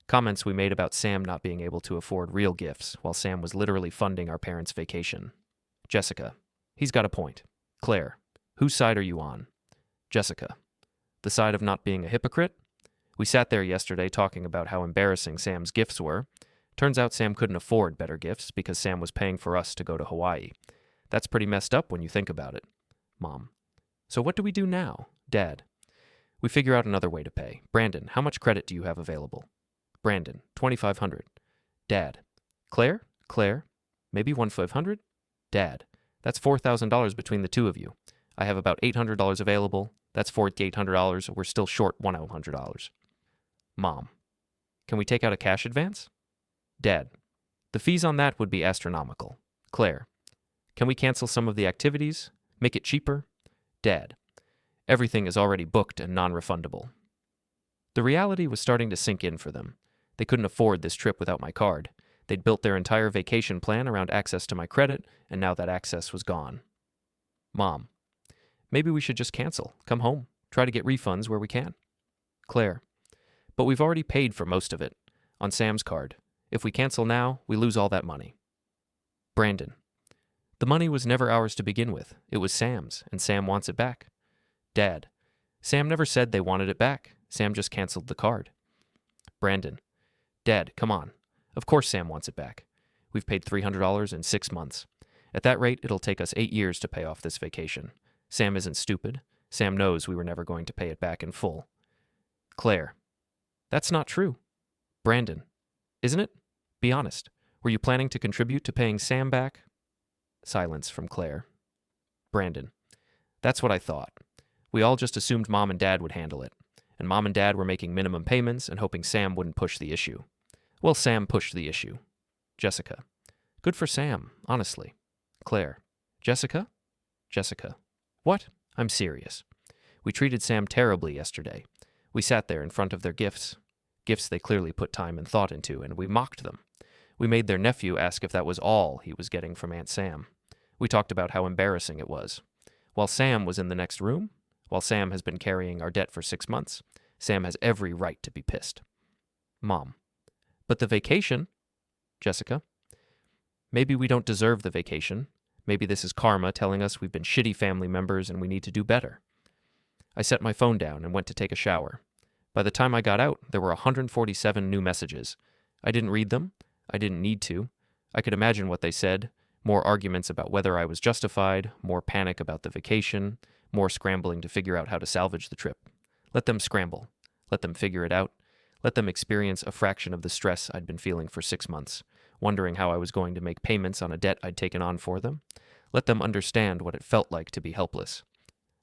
A: comments we made about Sam not being able to afford real gifts while Sam was literally funding our parents' vacation. Jessica, he's got a point. Claire, whose side are you on? Jessica, the side of not being a hypocrite? We sat there yesterday talking about how embarrassing Sam's gifts were. Turns out Sam couldn't afford better gifts because Sam was paying for us to go to Hawaii. That's pretty messed up when you think about it. Mom, so what do we do now? Dad, we figure out another way to pay. Brandon, how much credit do you have available? Brandon, $2,500. Dad, Claire, maybe $1,500? Dad, that's $4,000 between the two of you. I have about $800 available. That's $4,800. We're still short $1,100. Mom, can we take out a cash advance? Dad, the fees on that would be astronomical. Claire, can we cancel some of the activities? Make it cheaper? Dad, everything is already booked and non-refundable. The reality was starting to sink in for them. They couldn't afford this trip without my card. They'd built their entire vacation plan around access to my credit, and now that access was gone. Mom, maybe we should just cancel, come home, try to get refunds where we can. Claire, but we've already paid for most of it, on Sam's card. If we cancel now, we lose all that money. Brandon, the money was never ours to begin with. It was Sam's, and Sam wants it back. Dad, Sam never said they wanted it back. Sam just canceled the card. Brandon, Dad, come on. Of course Sam wants it back. We've paid $300 in 6 months. At that rate, it'll take us 8 years to pay off this vacation. Sam isn't stupid. Sam knows we were never going to pay it back in full. Claire, that's not true. Brandon, isn't it? Be honest. Were you planning to contribute to paying Sam back? Silence from Claire. Brandon, that's what I thought. We all just assumed Mom and Dad would handle it, and Mom and Dad were making minimum payments and hoping Sam wouldn't push the issue. Well, Sam pushed the issue. Jessica, good for Sam, honestly. Claire, Jessica? Jessica, what? I'm serious. We treated Sam terribly yesterday. We sat there in front of their gifts they clearly put time and thought into, and we mocked them. We made their nephew ask if that was all he was getting from Aunt Sam. We talked about how embarrassing it was. While Sam was in the next room, while Sam has been carrying our debt for 6 months, Sam has every right to be pissed. Mom, but the vacation? Jessica, maybe we don't deserve the vacation. Maybe this is karma telling us we've been shitty family members and we need to do better. I set my phone down and went to take a shower. By the time I got out, there were 147 new messages. I didn't read them. I didn't need to. I could imagine what they said. More arguments about whether I was justified, more panic about the vacation, more scrambling to figure out how to salvage the trip. Let them scramble. Let them figure it out. Let them experience a fraction of the stress I'd been feeling for 6 months, wondering how I was going to make payments on a debt I'd taken on for them. Let them understand what it felt like to be helpless.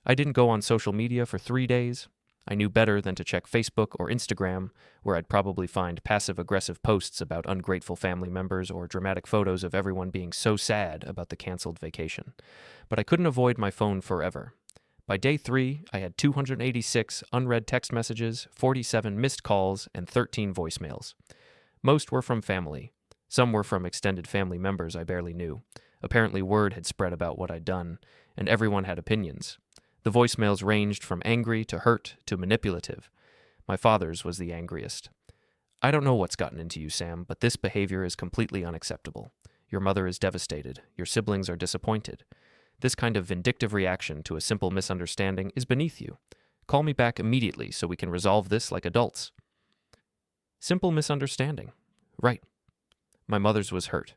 A: I didn't go on social media for 3 days. I knew better than to check Facebook or Instagram, where I'd probably find passive-aggressive posts about ungrateful family members or dramatic photos of everyone being so sad about the canceled vacation. But I couldn't avoid my phone forever. By day 3, I had 286 unread text messages, 47 missed calls, and 13 voicemails. Most were from family. Some were from extended family members I barely knew. Apparently word had spread about what I'd done, and everyone had opinions. The voicemails ranged from angry to hurt to manipulative. My father's was the angriest. I don't know what's gotten into you, Sam, but this behavior is completely unacceptable. Your mother is devastated. Your siblings are disappointed. This kind of vindictive reaction to a simple misunderstanding is beneath you. Call me back immediately so we can resolve this like adults. Simple misunderstanding. Right. My mother's was hurt.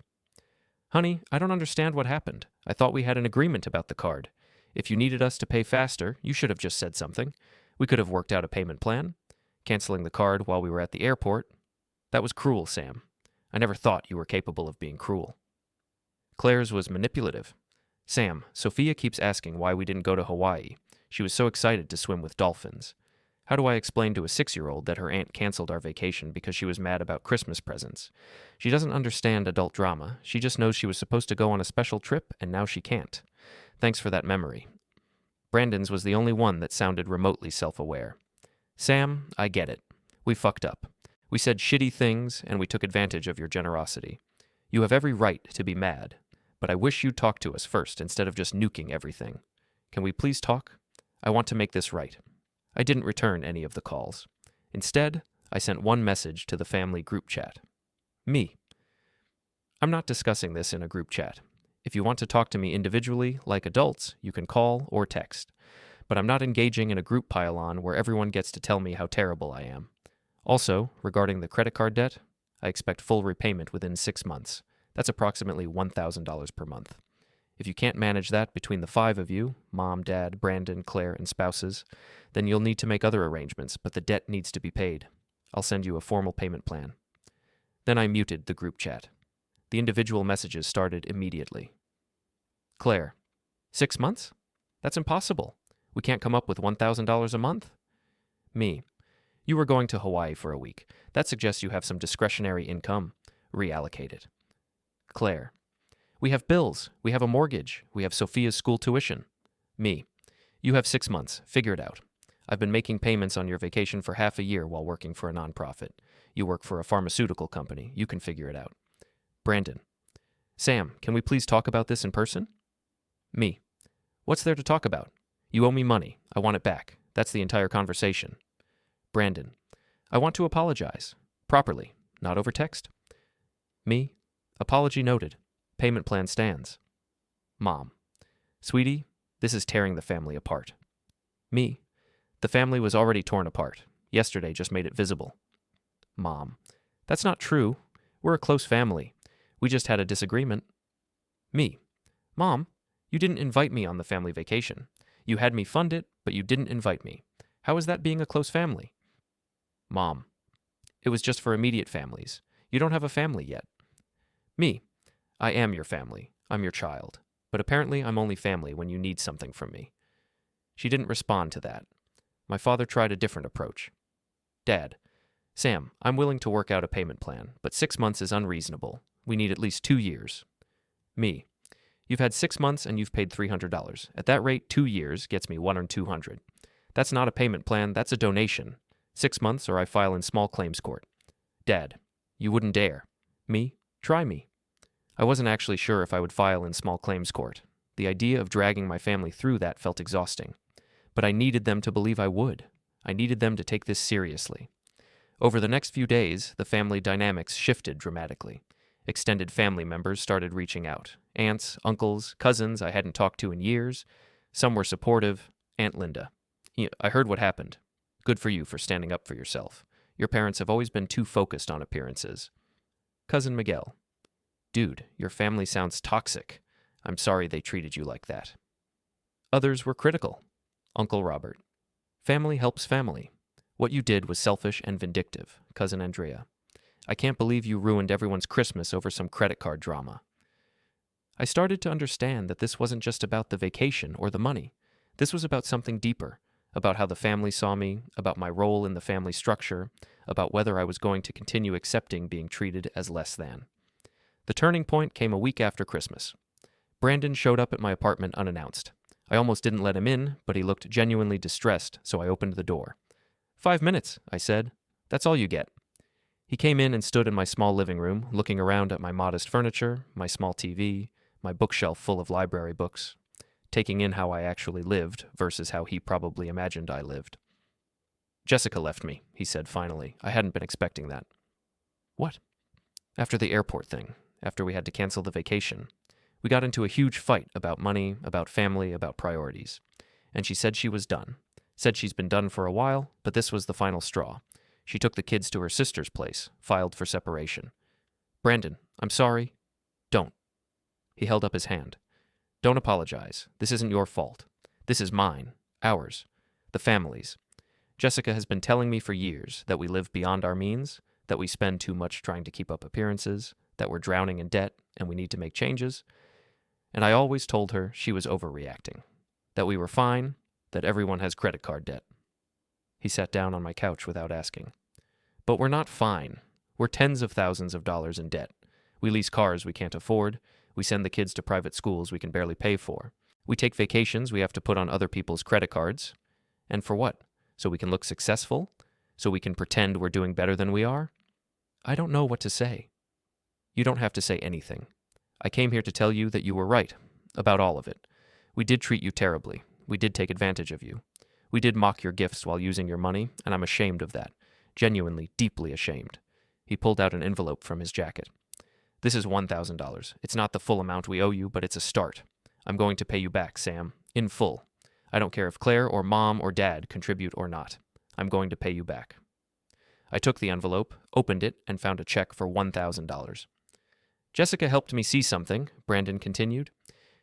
A: Honey, I don't understand what happened. I thought we had an agreement about the card. If you needed us to pay faster, you should have just said something. We could have worked out a payment plan. Canceling the card while we were at the airport. That was cruel, Sam. I never thought you were capable of being cruel. Claire's was manipulative. Sam, Sophia keeps asking why we didn't go to Hawaii. She was so excited to swim with dolphins. How do I explain to a 6-year-old that her aunt canceled our vacation because she was mad about Christmas presents? She doesn't understand adult drama. She just knows she was supposed to go on a special trip, and now she can't. Thanks for that memory. Brandon's was the only one that sounded remotely self-aware. Sam, I get it. We fucked up. We said shitty things, and we took advantage of your generosity. You have every right to be mad, but I wish you'd talk to us first instead of just nuking everything. Can we please talk? I want to make this right. I didn't return any of the calls. Instead, I sent one message to the family group chat. Me. I'm not discussing this in a group chat. If you want to talk to me individually, like adults, you can call or text. But I'm not engaging in a group pile-on where everyone gets to tell me how terrible I am. Also, regarding the credit card debt, I expect full repayment within 6 months. That's approximately $1,000 per month. If you can't manage that between the 5 of you, Mom, Dad, Brandon, Claire, and spouses, then you'll need to make other arrangements, but the debt needs to be paid. I'll send you a formal payment plan. Then I muted the group chat. The individual messages started immediately. Claire, 6 months? That's impossible. We can't come up with $1,000 a month? Me, you were going to Hawaii for a week. That suggests you have some discretionary income. Reallocate it. Claire, we have bills. We have a mortgage. We have Sophia's school tuition. Me, you have 6 months. Figure it out. I've been making payments on your vacation for half a year while working for a nonprofit. You work for a pharmaceutical company. You can figure it out. Brandon, Sam, can we please talk about this in person? Me, what's there to talk about? You owe me money. I want it back. That's the entire conversation. Brandon, I want to apologize. Properly, not over text. Me, apology noted. Payment plan stands. Mom, sweetie, this is tearing the family apart. Me, the family was already torn apart. Yesterday just made it visible. Mom, that's not true. We're a close family. We just had a disagreement. Me, Mom, you didn't invite me on the family vacation. You had me fund it, but you didn't invite me. How is that being a close family? Mom, it was just for immediate families. You don't have a family yet. Me, I am your family. I'm your child. But apparently I'm only family when you need something from me. She didn't respond to that. My father tried a different approach. Dad, Sam, I'm willing to work out a payment plan, but 6 months is unreasonable. We need at least 2 years. Me, you've had 6 months and you've paid $300. At that rate, 2 years gets me $100 or $200. That's not a payment plan, that's a donation. 6 months or I file in small claims court. Dad, you wouldn't dare. Me, try me. I wasn't actually sure if I would file in small claims court. The idea of dragging my family through that felt exhausting. But I needed them to believe I would. I needed them to take this seriously. Over the next few days, the family dynamics shifted dramatically. Extended family members started reaching out. Aunts, uncles, cousins I hadn't talked to in years. Some were supportive. Aunt Linda, I heard what happened. Good for you for standing up for yourself. Your parents have always been too focused on appearances. Cousin Miguel, dude, your family sounds toxic. I'm sorry they treated you like that. Others were critical. Uncle Robert, family helps family. What you did was selfish and vindictive. Cousin Andrea, I can't believe you ruined everyone's Christmas over some credit card drama. I started to understand that this wasn't just about the vacation or the money. This was about something deeper, about how the family saw me, about my role in the family structure, about whether I was going to continue accepting being treated as less than. The turning point came a week after Christmas. Brandon showed up at my apartment unannounced. I almost didn't let him in, but he looked genuinely distressed, so I opened the door. 5 minutes, I said. That's all you get. He came in and stood in my small living room, looking around at my modest furniture, my small TV, my bookshelf full of library books, taking in how I actually lived versus how he probably imagined I lived. Jessica left me, he said finally. I hadn't been expecting that. What? After the airport thing, after we had to cancel the vacation. We got into a huge fight about money, about family, about priorities. And she said she was done. Said she's been done for a while, but this was the final straw. She took the kids to her sister's place, filed for separation. Brandon, I'm sorry. Don't. He held up his hand. Don't apologize. This isn't your fault. This is mine. Ours. The family's. Jessica has been telling me for years that we live beyond our means, that we spend too much trying to keep up appearances, that we're drowning in debt and we need to make changes. And I always told her she was overreacting, that we were fine, that everyone has credit card debt. He sat down on my couch without asking. But we're not fine. We're tens of thousands of dollars in debt. We lease cars we can't afford. We send the kids to private schools we can barely pay for. We take vacations we have to put on other people's credit cards. And for what? So we can look successful? So we can pretend we're doing better than we are? I don't know what to say. You don't have to say anything. I came here to tell you that you were right, about all of it. We did treat you terribly. We did take advantage of you. We did mock your gifts while using your money, and I'm ashamed of that. Genuinely, deeply ashamed. He pulled out an envelope from his jacket. This is $1,000. It's not the full amount we owe you, but it's a start. I'm going to pay you back, Sam, in full. I don't care if Claire or Mom or Dad contribute or not. I'm going to pay you back. I took the envelope, opened it, and found a check for $1,000. Jessica helped me see something, Brandon continued.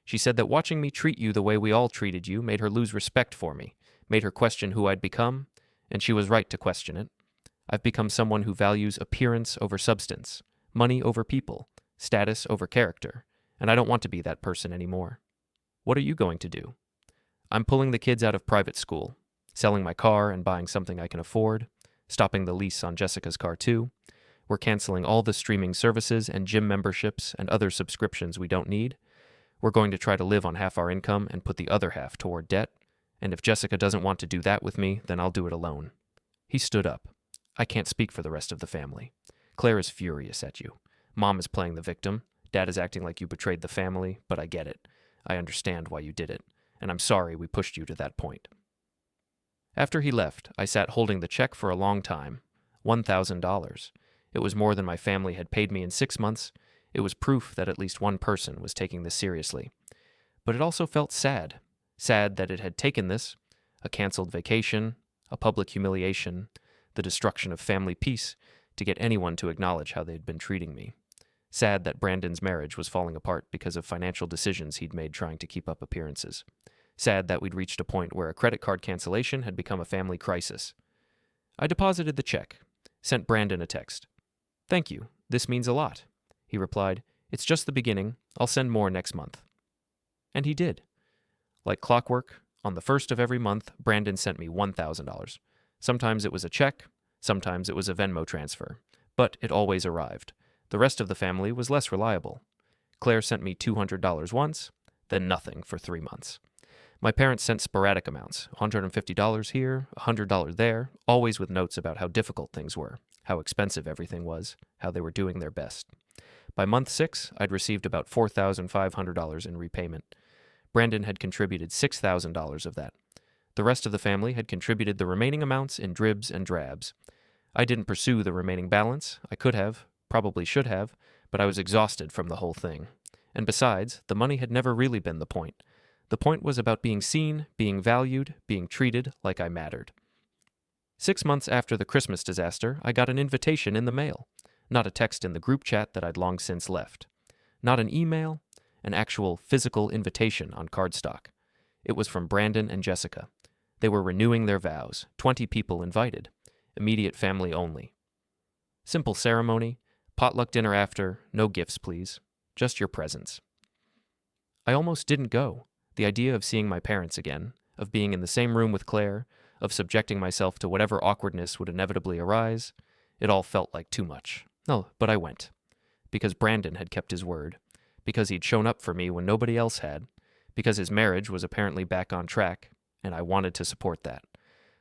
A: She said that watching me treat you the way we all treated you made her lose respect for me, made her question who I'd become, and she was right to question it. I've become someone who values appearance over substance, money over people, status over character, and I don't want to be that person anymore. What are you going to do? I'm pulling the kids out of private school, selling my car and buying something I can afford, stopping the lease on Jessica's car too. We're canceling all the streaming services and gym memberships and other subscriptions we don't need. We're going to try to live on half our income and put the other half toward debt, and if Jessica doesn't want to do that with me, then I'll do it alone. He stood up. I can't speak for the rest of the family. Claire is furious at you. Mom is playing the victim. Dad is acting like you betrayed the family, but I get it. I understand why you did it, and I'm sorry we pushed you to that point. After he left, I sat holding the check for a long time. $1,000. It was more than my family had paid me in 6 months. It was proof that at least one person was taking this seriously. But it also felt sad. Sad that it had taken this, a canceled vacation, a public humiliation, the destruction of family peace, to get anyone to acknowledge how they'd been treating me. Sad that Brandon's marriage was falling apart because of financial decisions he'd made trying to keep up appearances. Sad that we'd reached a point where a credit card cancellation had become a family crisis. I deposited the check, sent Brandon a text. Thank you. This means a lot. He replied, It's just the beginning. I'll send more next month. And he did. Like clockwork, on the first of every month, Brandon sent me $1,000. Sometimes it was a check, sometimes it was a Venmo transfer, but it always arrived. The rest of the family was less reliable. Claire sent me $200 once, then nothing for 3 months. My parents sent sporadic amounts, $150 here, $100 there, always with notes about how difficult things were, how expensive everything was, how they were doing their best. By month 6, I'd received about $4,500 in repayment. Brandon had contributed $6,000 of that. The rest of the family had contributed the remaining amounts in dribs and drabs. I didn't pursue the remaining balance. I could have, probably should have, but I was exhausted from the whole thing. And besides, the money had never really been the point. The point was about being seen, being valued, being treated like I mattered. 6 months after the Christmas disaster, I got an invitation in the mail. Not a text in the group chat that I'd long since left. Not an email, an actual physical invitation on cardstock. It was from Brandon and Jessica. They were renewing their vows, 20 people invited, immediate family only. Simple ceremony, potluck dinner after, no gifts please, just your presence. I almost didn't go. The idea of seeing my parents again, of being in the same room with Claire, of subjecting myself to whatever awkwardness would inevitably arise, it all felt like too much. No, but I went. Because Brandon had kept his word. Because he'd shown up for me when nobody else had. Because his marriage was apparently back on track, and I wanted to support that.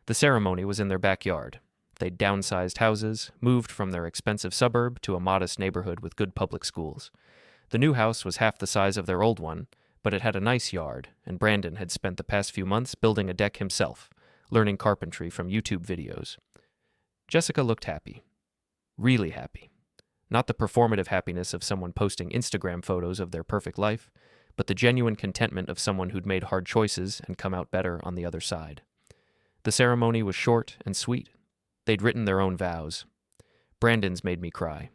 A: The ceremony was in their backyard. They'd downsized houses, moved from their expensive suburb to a modest neighborhood with good public schools. The new house was half the size of their old one, but it had a nice yard, and Brandon had spent the past few months building a deck himself, learning carpentry from YouTube videos. Jessica looked happy. Really happy. Not the performative happiness of someone posting Instagram photos of their perfect life, but the genuine contentment of someone who'd made hard choices and come out better on the other side. The ceremony was short and sweet. They'd written their own vows. Brandon's made me cry.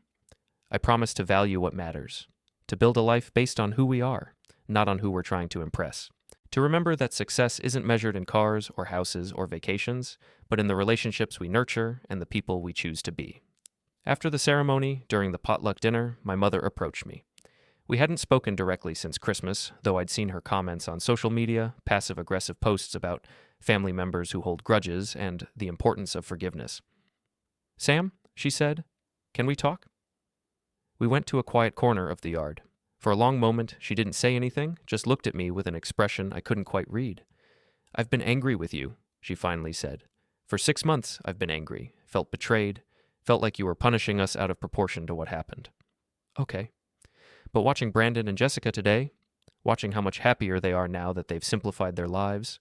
A: I promised to value what matters, to build a life based on who we are, not on who we're trying to impress. To remember that success isn't measured in cars or houses or vacations, but in the relationships we nurture and the people we choose to be. After the ceremony, during the potluck dinner, my mother approached me. We hadn't spoken directly since Christmas, though I'd seen her comments on social media, passive-aggressive posts about family members who hold grudges, and the importance of forgiveness. "Sam," she said, "can we talk?" We went to a quiet corner of the yard. For a long moment, she didn't say anything, just looked at me with an expression I couldn't quite read. "I've been angry with you," she finally said. "For 6 months, I've been angry, felt betrayed, felt like you were punishing us out of proportion to what happened." "Okay." But watching Brandon and Jessica today, watching how much happier they are now that they've simplified their lives,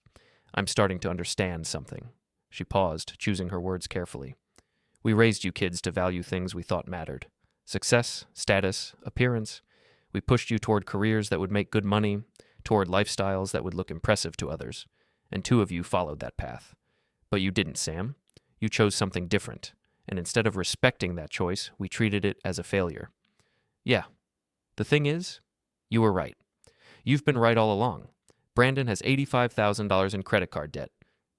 A: I'm starting to understand something. She paused, choosing her words carefully. "We raised you kids to value things we thought mattered. Success, status, appearance. We pushed you toward careers that would make good money, toward lifestyles that would look impressive to others. And 2 of you followed that path. But you didn't, Sam. You chose something different. And instead of respecting that choice, we treated it as a failure. Yeah. The thing is, you were right. You've been right all along. Brandon has $85,000 in credit card debt.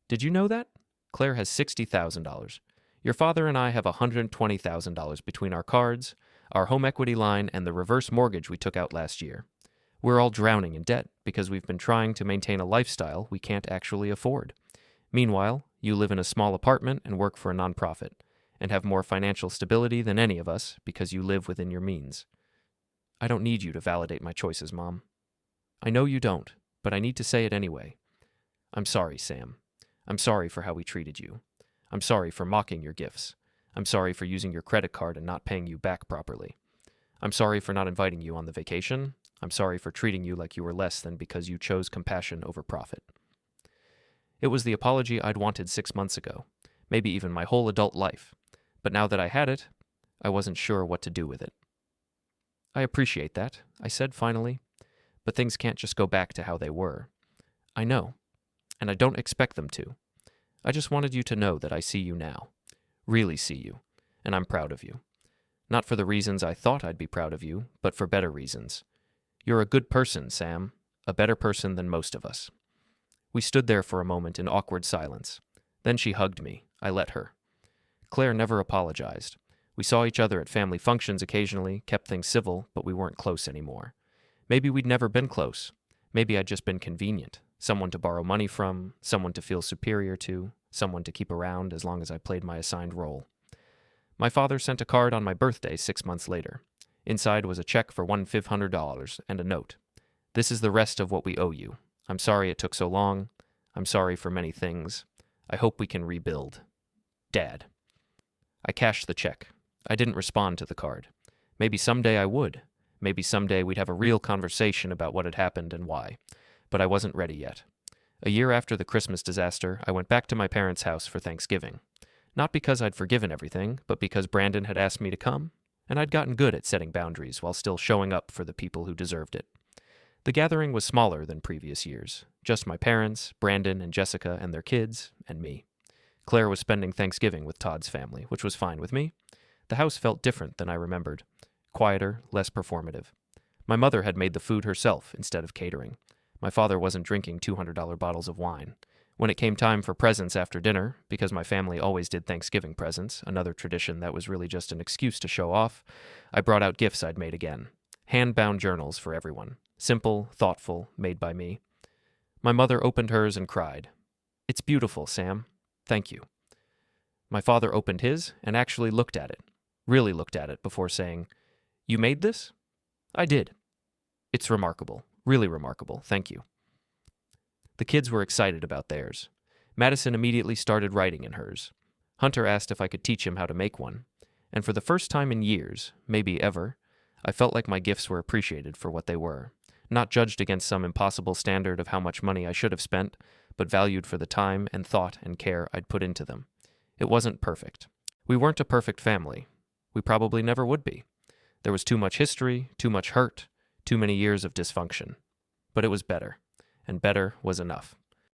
A: Did you know that? Claire has $60,000. Your father and I have $120,000 between our cards, our home equity line, and the reverse mortgage we took out last year. We're all drowning in debt because we've been trying to maintain a lifestyle we can't actually afford. Meanwhile, you live in a small apartment and work for a nonprofit, and have more financial stability than any of us because you live within your means. I don't need you to validate my choices, Mom. I know you don't, but I need to say it anyway. I'm sorry, Sam. I'm sorry for how we treated you. I'm sorry for mocking your gifts. I'm sorry for using your credit card and not paying you back properly. I'm sorry for not inviting you on the vacation. I'm sorry for treating you like you were less than because you chose compassion over profit." It was the apology I'd wanted 6 months ago, maybe even my whole adult life. But now that I had it, I wasn't sure what to do with it. "I appreciate that," I said finally, "but things can't just go back to how they were. I know, and I don't expect them to. I just wanted you to know that I see you now. Really see you, and I'm proud of you. Not for the reasons I thought I'd be proud of you, but for better reasons. You're a good person, Sam, a better person than most of us." We stood there for a moment in awkward silence. Then she hugged me. I let her. Claire never apologized. We saw each other at family functions occasionally, kept things civil, but we weren't close anymore. Maybe we'd never been close. Maybe I'd just been convenient. Someone to borrow money from, someone to feel superior to, someone to keep around as long as I played my assigned role. My father sent a card on my birthday 6 months later. Inside was a check for $1,500 and a note. "This is the rest of what we owe you. I'm sorry it took so long. I'm sorry for many things. I hope we can rebuild. Dad." I cashed the check. I didn't respond to the card. Maybe someday I would. Maybe someday we'd have a real conversation about what had happened and why. But I wasn't ready yet. A year after the Christmas disaster, I went back to my parents' house for Thanksgiving. Not because I'd forgiven everything, but because Brandon had asked me to come, and I'd gotten good at setting boundaries while still showing up for the people who deserved it. The gathering was smaller than previous years. Just my parents, Brandon and Jessica and their kids, and me. Claire was spending Thanksgiving with Todd's family, which was fine with me. The house felt different than I remembered. Quieter, less performative. My mother had made the food herself instead of catering. My father wasn't drinking $200 bottles of wine. When it came time for presents after dinner, because my family always did Thanksgiving presents, another tradition that was really just an excuse to show off, I brought out gifts I'd made again. Hand-bound journals for everyone. Simple, thoughtful, made by me. My mother opened hers and cried. "It's beautiful, Sam. Thank you." My father opened his and actually looked at it. Really looked at it before saying, "You made this?" "I did." "It's remarkable. Really remarkable. Thank you." The kids were excited about theirs. Madison immediately started writing in hers. Hunter asked if I could teach him how to make one. And for the first time in years, maybe ever, I felt like my gifts were appreciated for what they were. Not judged against some impossible standard of how much money I should have spent, but valued for the time and thought and care I'd put into them. It wasn't perfect. We weren't a perfect family. We probably never would be. There was too much history, too much hurt, too many years of dysfunction. But it was better, and better was enough.